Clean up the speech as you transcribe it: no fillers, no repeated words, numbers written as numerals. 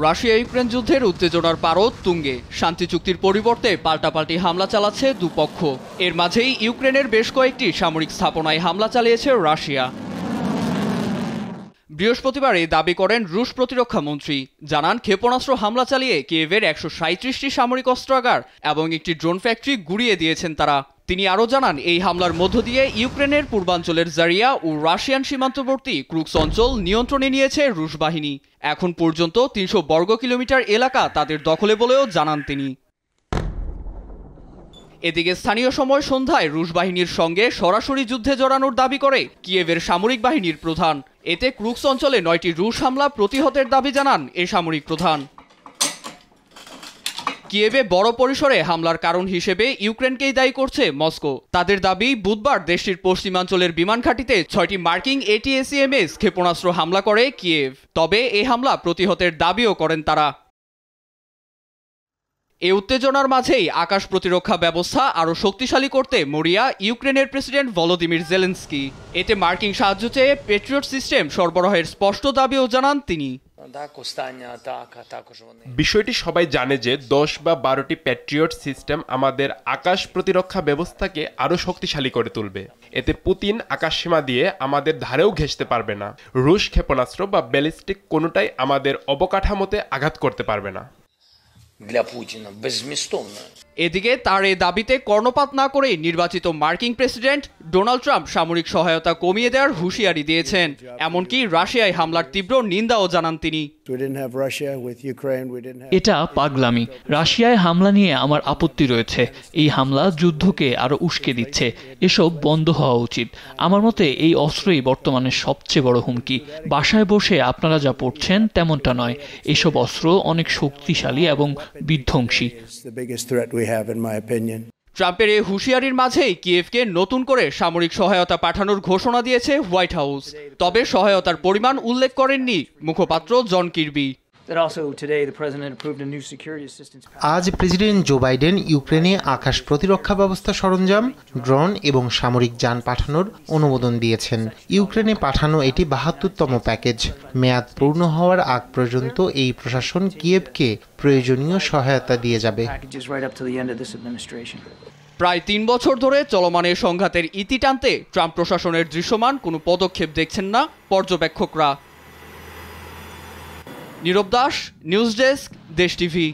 Russia Ukraine যুদ্ধের উত্তেজনার পারদ তুঙ্গে। শান্তি চুক্তির পরিবর্তে পাল্টাপাল্টি হামলা চালাচ্ছে দুপক্ষ। এর মাঝেই ইউক্রেনের বেশ কয়েকটি সামরিক স্থাপনায় হামলা চালিয়েছে রাশিয়া। বৃহস্পতিবার এই দাবি করেন রুশ প্রতিরক্ষা মন্ত্রী। জানান, ক্ষেপণাস্ত্র হামলা চালিয়ে কিয়েভের 137টি সামরিক অস্ত্রাগার এবং একটি ড্রোন ফ্যাক্টরি গুঁড়িয়ে দিয়েছেন তারা। তিনি আরও জানান, এই হামলার মধ্য দিয়ে ইউক্রেনের পূর্বাঞ্চলের জারিয়া ও রাশিয়ান সীমান্তবর্তী ক্রুক্স অঞ্চল নিয়ন্ত্রণে নিয়েছে রুশ বাহিনী। এখন পর্যন্ত 300 বর্গ কিলোমিটার এলাকা তাদের দখলে বলেও জানান তিনি। এদিকে স্থানীয় সময় সন্ধ্যায় রুশ বাহিনীর সঙ্গে সরাসরি যুদ্ধে জড়ানোর দাবি করে কিয়েভের সামরিক বাহিনীর প্রধান। এতে ক্রুক্স অঞ্চলে 9টি রুশ হামলা প্রতিহতের দাবি জানান এ সামরিক প্রধান। কিয়েভে বড় পরিসরে হামলার কারণ হিসেবে ইউক্রেনকেই দায়ী করছে মস্কো। তাদের দাবি, বুধবার দেশটির পশ্চিমাঞ্চলের বিমান ঘাঁটিতে 6টি মার্কিন ATACMS ক্ষেপণাস্ত্র হামলা করে কিয়েভ। তবে এই হামলা প্রতিহতের দাবিও করেন তারা। এই উত্তেজনার মাঝেই আকাশ প্রতিরক্ষা ব্যবস্থা আরও শক্তিশালী করতে মরিয়া ইউক্রেনের প্রেসিডেন্ট ভলোদিমির জেলেনস্কি। এতে মার্কিন সাহায্য চেয়ে পেট্রিয়ট সিস্টেম সরবরাহের স্পষ্ট দাবিও জানান তিনি। বিষয়টি সবাই জানে যে 10 বা 12টি প্যাট্রিয়ট সিস্টেম আমাদের আকাশ প্রতিরক্ষা ব্যবস্থাকে আরও শক্তিশালী করে তুলবে। এতে পুতিন আকাশসীমা দিয়ে আমাদের ধারেও ঘেঁষতে পারবে না। রুশ ক্ষেপণাস্ত্র বা ব্যালিস্টিক কোনোটাই আমাদের অবকাঠামোতে আঘাত করতে পারবে না। এদিকে তার এই দাবিতে কর্ণপাত না করেই নির্বাচিত মার্কিন প্রেসিডেন্ট ডোনাল্ড ট্রাম্প সামরিক সহায়তা কমিয়ে দেওয়ার হুঁশিয়ারি দিয়েছেন। এমনকি রাশিয়ায় হামলার তীব্র নিন্দাও জানান তিনি। এটা পাগলামি। রাশিয়ায় হামলা নিয়ে আমার আপত্তি রয়েছে। এই হামলা যুদ্ধকে আরো উস্কে দিচ্ছে। এসব বন্ধ হওয়া উচিত। আমার মতে এই অস্ত্রই বর্তমানে সবচেয়ে বড় হুমকি। বাসায় বসে আপনারা যা পড়ছেন তেমনটা নয়। এসব অস্ত্র অনেক শক্তিশালী এবং বিধ্বংসী। ট্রাম্পের এই হুঁশিয়ারির মাঝেই কিয়েভকে নতুন করে সামরিক সহায়তা পাঠানোর ঘোষণা দিয়েছে হোয়াইট হাউস। তবে সহায়তার পরিমাণ উল্লেখ করেননি মুখপাত্র জন কির্বি। আজ প্রেসিডেন্ট জো বাইডেন ইউক্রেনে আকাশ প্রতিরক্ষা ব্যবস্থা সরঞ্জাম, ড্রোন এবং সামরিক যান পাঠানোর অনুমোদন দিয়েছেন। ইউক্রেনে পাঠানো এটি 72তম প্যাকেজ। মেয়াদ পূর্ণ হওয়ার আগ পর্যন্ত এই প্রশাসন কিয়েভকে প্রয়োজনীয় সহায়তা দিয়ে যাবে। প্রায় 3 বছর ধরে চলমান এই সংঘাতের ইতি টানতে ট্রাম্প প্রশাসনের দৃশ্যমান কোনো পদক্ষেপ দেখছেন না পর্যবেক্ষকরা। নীরব দাস, নিউজ ডেস্ক, দেশ টিভি।